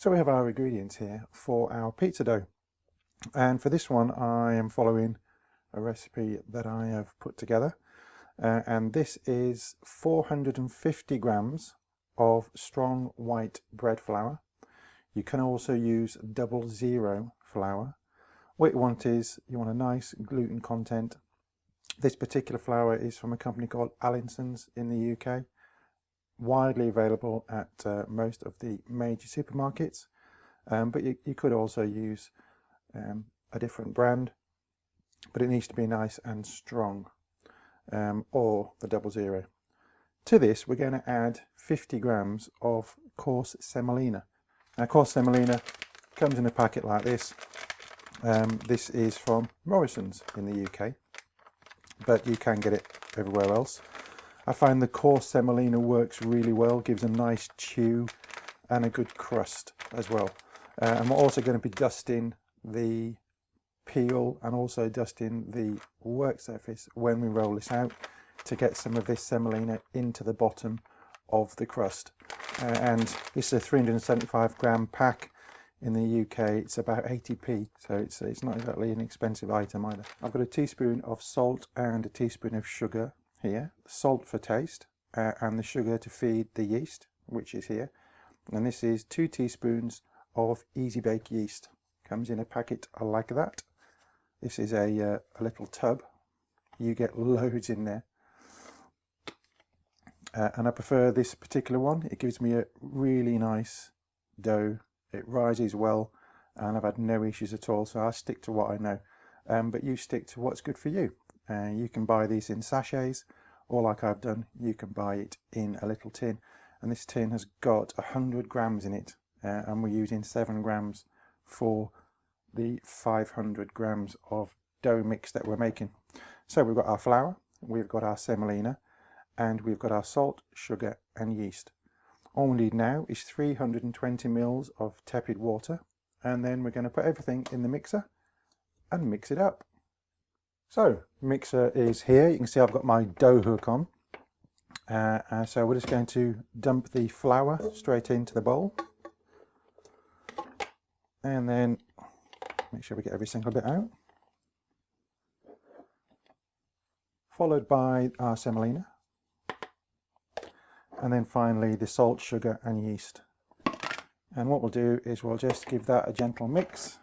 So we have our ingredients here for our pizza dough, and for this one I am following a recipe that I have put together, and this is 450 grams of strong white bread flour. You can also use 00 flour. What you want is you want a nice gluten content. This particular flour is from a company called Allinson's in the UK, widely available at most of the major supermarkets, but you could also use a different brand, but it needs to be nice and strong, or the 00. To this we're going to add 50 grams of coarse semolina. Now coarse semolina comes in a packet like this. This is from Morrison's in the UK, but you can get it everywhere else. I find the coarse semolina works really well, gives a nice chew and a good crust as well. And we're also going to be dusting the peel and also dusting the work surface when we roll this out to get some of this semolina into the bottom of the crust. And this is a 375 gram pack. In the UK it's about 80p, so it's not exactly an expensive item either. I've got a teaspoon of salt and a teaspoon of sugar here, salt for taste, and the sugar to feed the yeast, which is here. And this is 2 teaspoons of easy bake yeast. Comes in a packet like that. This is a little tub. You get loads in there, and I prefer this particular one. It gives me a really nice dough. It rises well, and I've had no issues at all, so I stick to what I know. But you stick to what's good for you. You can buy these in sachets, or like I've done, you can buy it in a little tin. And this tin has got 100 grams in it, and we're using 7 grams for the 500 grams of dough mix that we're making. So we've got our flour, we've got our semolina, and we've got our salt, sugar and yeast. All we need now is 320 mils of tepid water, and then we're going to put everything in the mixer and mix it up. So mixer is here. You can see I've got my dough hook on, so we're just going to dump the flour straight into the bowl, and then make sure we get every single bit out, followed by our semolina, and then finally the salt, sugar and yeast. And what we'll do is we'll just give that a gentle mix.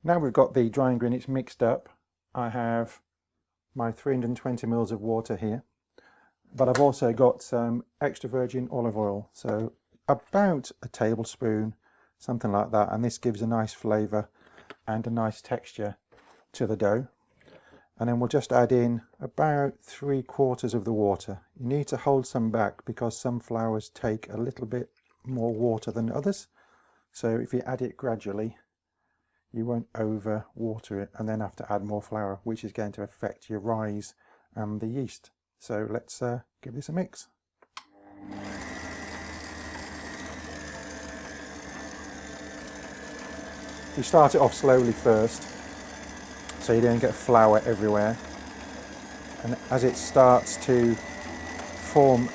Now we've got the dry ingredients mixed up, I have my 320 mils of water here, but I've also got some extra virgin olive oil, so about a tablespoon, something like that, and this gives a nice flavour and a nice texture to the dough. And then we'll just add in about 3/4 of the water. You need to hold some back because some flours take a little bit more water than others, so if you add it gradually you won't over water it and then have to add more flour, which is going to affect your rise and the yeast. So let's give this a mix. You start it off slowly first, so you don't get flour everywhere, and as it starts to form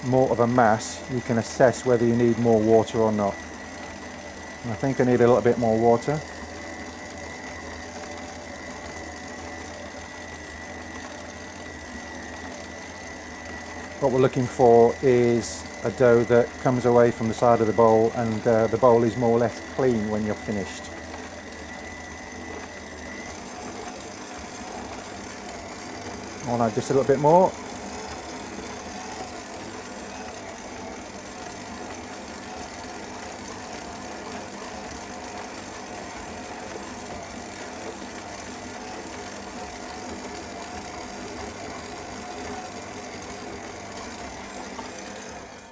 more of a mass you can assess whether you need more water or not. I think I need a little bit more water. What we're looking for is a dough that comes away from the side of the bowl, and the bowl is more or less clean when you're finished. I'll add just a little bit more.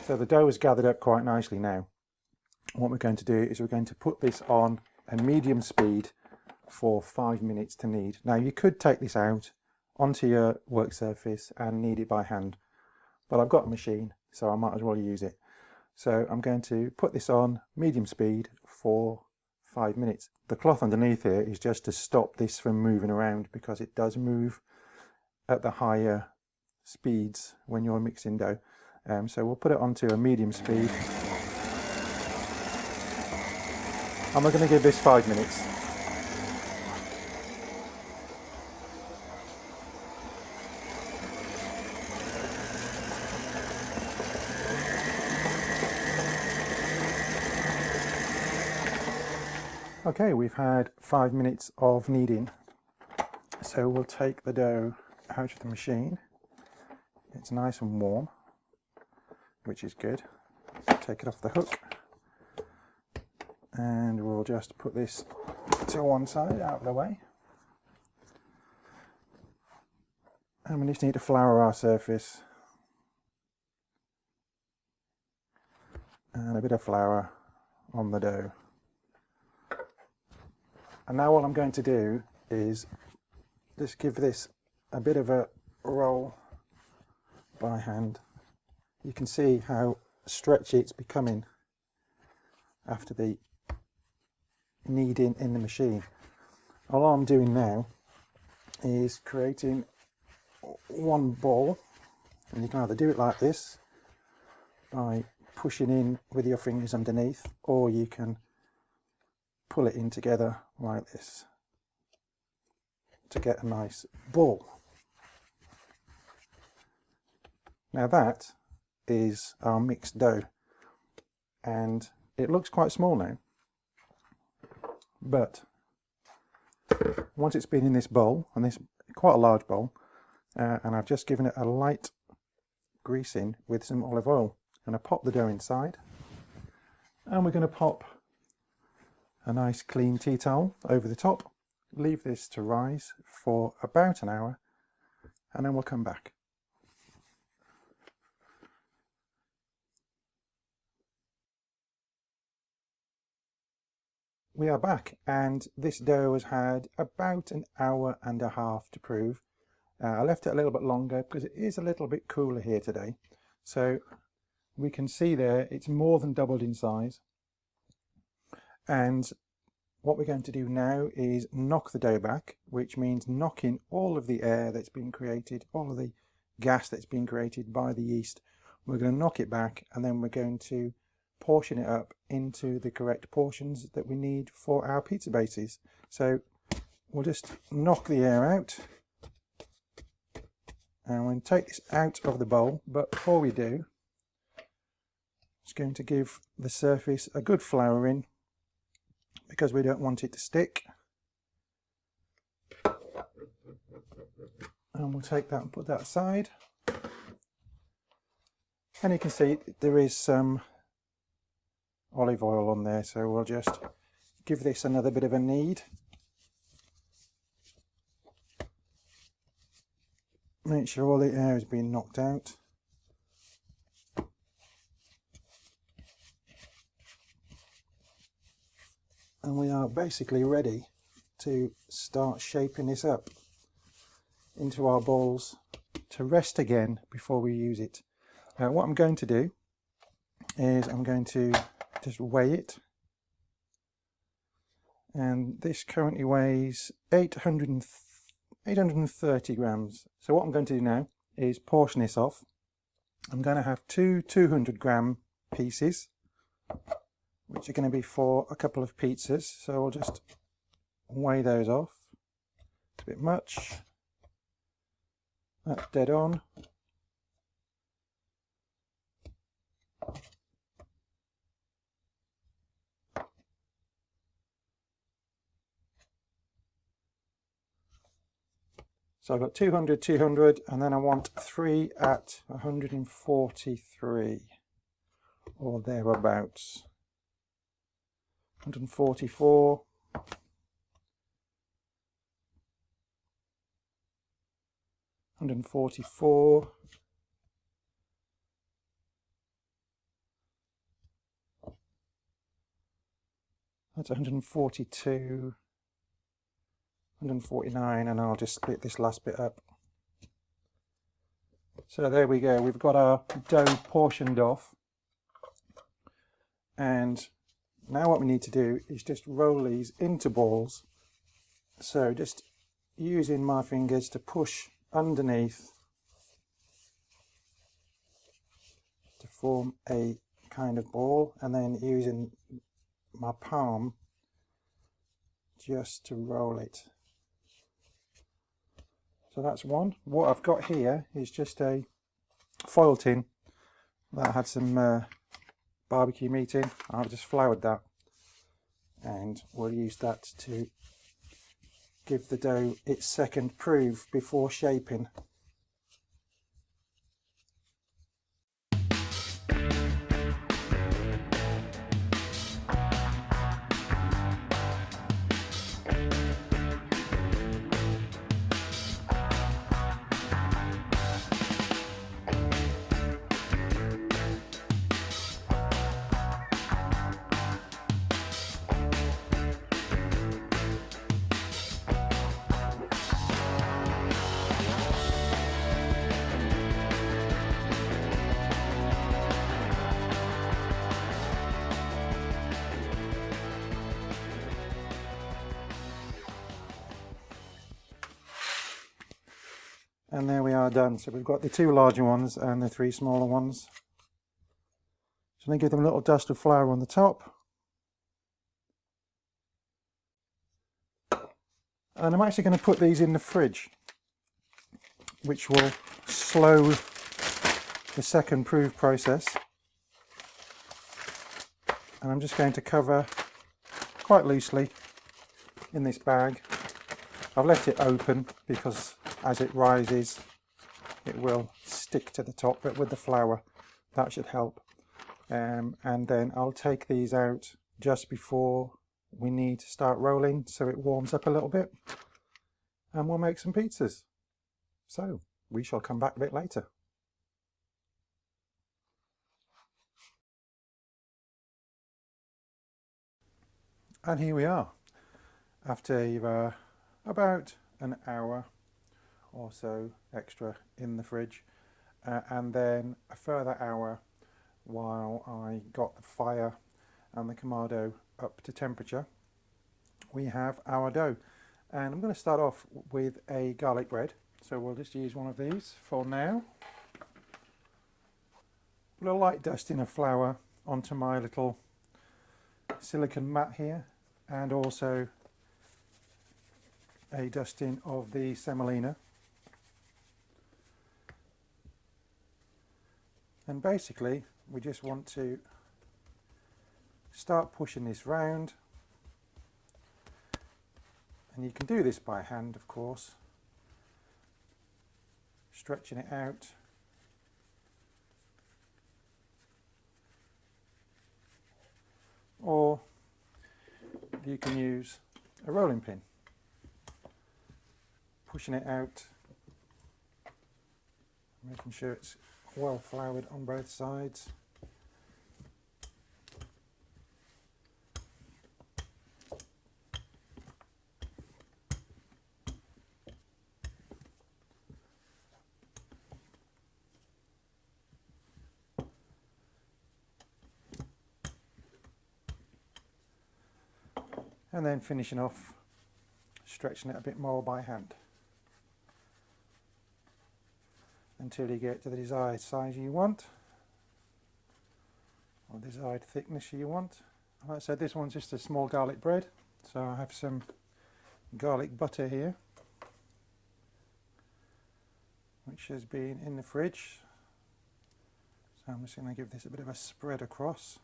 So the dough is gathered up quite nicely now. What we're going to do is we're going to put this on a medium speed for 5 minutes to knead. Now you could take this out onto your work surface and knead it by hand, but I've got a machine, so I might as well use it. So I'm going to put this on medium speed for 5 minutes. The cloth underneath here is just to stop this from moving around, because it does move at the higher speeds when you're mixing dough. So we'll put it onto a medium speed. And we're going to give this 5 minutes. Okay, we've had 5 minutes of kneading, so we'll take the dough out of the machine. It's nice and warm, which is good. Take it off the hook, and we'll just put this to one side, out of the way. And we just need to flour our surface, and a bit of flour on the dough. And now what I'm going to do is just give this a bit of a roll by hand. You can see how stretchy it's becoming after the kneading in the machine. All I'm doing now is creating one ball, and you can either do it like this by pushing in with your fingers underneath, or you can pull it in together like this to get a nice ball. Now that is our mixed dough, and it looks quite small now, but once it's been in this bowl, and this quite a large bowl, and I've just given it a light greasing with some olive oil, I'm going to pop the dough inside, and we're going to pop a nice clean tea towel over the top, leave this to rise for about an hour, and then we'll come back. We are back, and this dough has had about an hour and a half to prove. I left it a little bit longer because it is a little bit cooler here today. So we can see there it's more than doubled in size. And what we're going to do now is knock the dough back, which means knocking all of the air that's been created, all of the gas that's been created by the yeast. We're going to knock it back, and then we're going to portion it up into the correct portions that we need for our pizza bases. So we'll just knock the air out, and we'll take this out of the bowl. But before we do, it's going to give the surface a good flouring, because we don't want it to stick. And we'll take that and put that aside. And you can see there is some olive oil on there, so we'll just give this another bit of a knead. Make sure all the air has been knocked out. And we are basically ready to start shaping this up into our balls to rest again before we use it. What I'm going to do is I'm going to just weigh it, and this currently weighs 830 grams. So what I'm going to do now is portion this off. I'm going to have two 200-gram pieces, which are going to be for a couple of pizzas. So I'll just weigh those off. It's a bit much. That's dead on. So I've got 200, 200, and then I want 3 at 143, or thereabouts. 144. 144. That's 142. 149, and I'll just split this last bit up. So there we go, we've got our dough portioned off, and now what we need to do is just roll these into balls. So just using my fingers to push underneath to form a kind of ball, and then using my palm just to roll it. So that's one. What I've got here is just a foil tin that had some barbecue meat in. I've just floured that, and we'll use that to give the dough its second proof before shaping. And there we are done. So we've got the 2 larger ones and the 3 smaller ones. So I'm going to give them a little dust of flour on the top. And I'm actually going to put these in the fridge, which will slow the second proof process. And I'm just going to cover quite loosely in this bag. I've left it open because as it rises it will stick to the top, but with the flour that should help. And then I'll take these out just before we need to start rolling, so it warms up a little bit, and we'll make some pizzas. So we shall come back a bit later. And here we are after about an hour or so extra in the fridge, and then a further hour while I got the fire and the Kamado up to temperature. We have our dough, and I'm going to start off with a garlic bread, so we'll just use one of these for now. Put a light dusting of flour onto my little silicone mat here, and also a dusting of the semolina. And basically we just want to start pushing this round, and you can do this by hand, of course, stretching it out. Or you can use a rolling pin, pushing it out, making sure it's well floured on both sides. And then finishing off, stretching it a bit more by hand until you get to the desired size you want, or desired thickness you want. Like I said, this one's just a small garlic bread, so I have some garlic butter here, which has been in the fridge. So I'm just going to give this a bit of a spread across.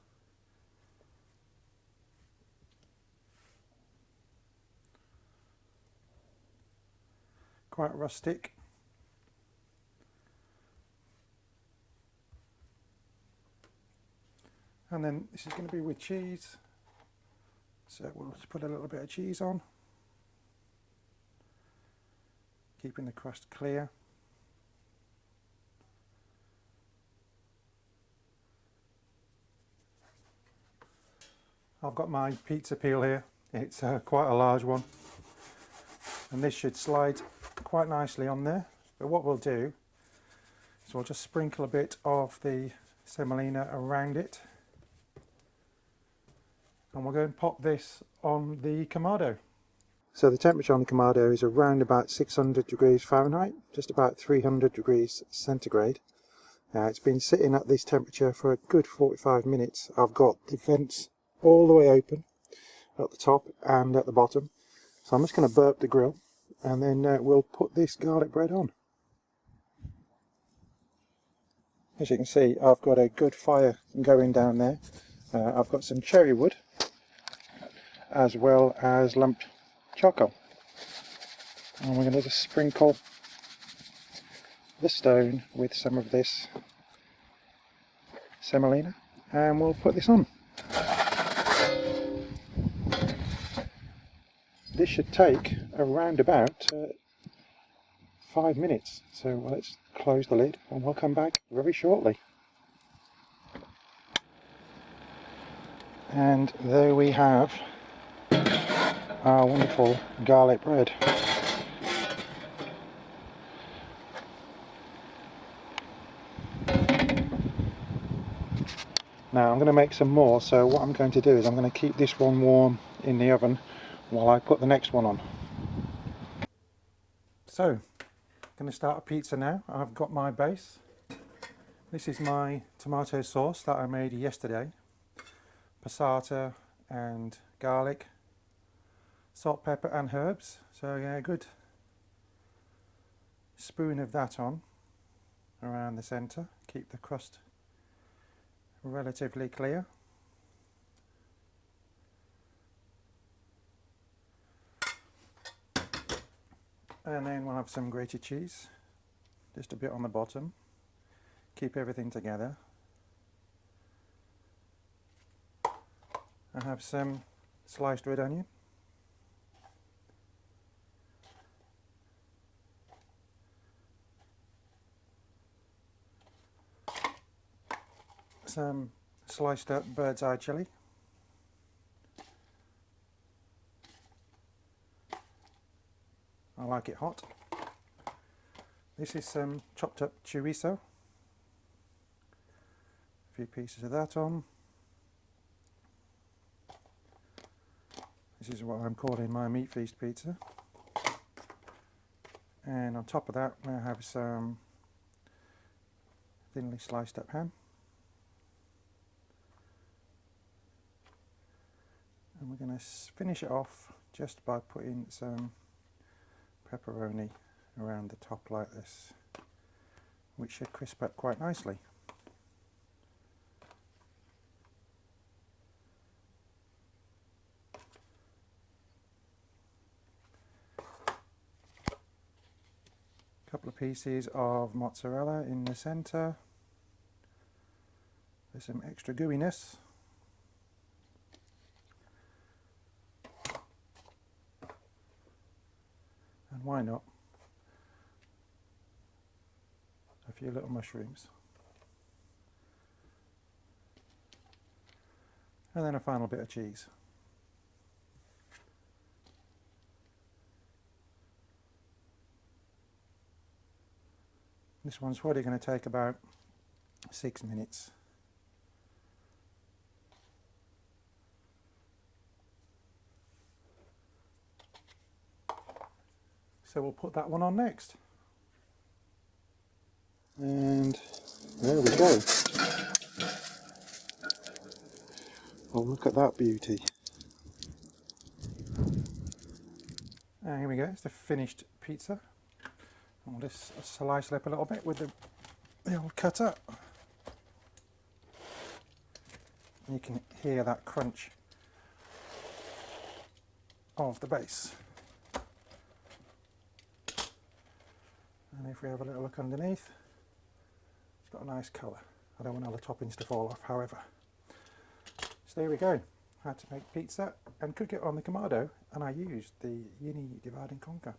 Quite rustic. And then this is going to be with cheese, so we'll just put a little bit of cheese on, keeping the crust clear. I've got my pizza peel here, it's quite a large one, and this should slide quite nicely on there. But what we'll do is we'll just sprinkle a bit of the semolina around it, and we'll go and pop this on the Kamado. So the temperature on the Kamado is around about 600 degrees Fahrenheit, just about 300 degrees centigrade. It's been sitting at this temperature for a good 45 minutes. I've got the vents all the way open at the top and at the bottom. So I'm just going to burp the grill, and then we'll put this garlic bread on. As you can see, I've got a good fire going down there. I've got some cherry wood as well as lumped charcoal, and we're going to just sprinkle the stone with some of this semolina, and we'll put this on. This should take around about 5 minutes, so let's close the lid and we'll come back very shortly. And there we have our wonderful garlic bread. Now I'm going to make some more, so what I'm going to do is I'm going to keep this one warm in the oven while I put the next one on. So, I'm going to start a pizza now. I've got my base. This is my tomato sauce that I made yesterday. Passata and garlic, salt, pepper and herbs. So yeah, good spoon of that on around the centre. Keep the crust relatively clear. And then we'll have some grated cheese, just a bit on the bottom. Keep everything together. I have some sliced red onion. Some sliced up bird's eye chilli. I like it hot. This is some chopped up chorizo. A few pieces of that on. This is what I'm calling my meat feast pizza. And on top of that I have some thinly sliced up ham. And we're going to finish it off just by putting some pepperoni around the top like this, which should crisp up quite nicely. A couple of pieces of mozzarella in the centre for some extra gooiness. And why not a few little mushrooms, and then a final bit of cheese. This one's probably going to take about 6 minutes. So we'll put that one on next. And there we go. Oh, look at that beauty. And here we go, it's the finished pizza. And we'll just slice it up a little bit with the old cutter. And you can hear that crunch of the base. And if we have a little look underneath, it's got a nice colour. I don't want all the toppings to fall off, however. So there we go. How to make pizza and cook it on the Kamado, and I used the YNNI Divide and Conquer.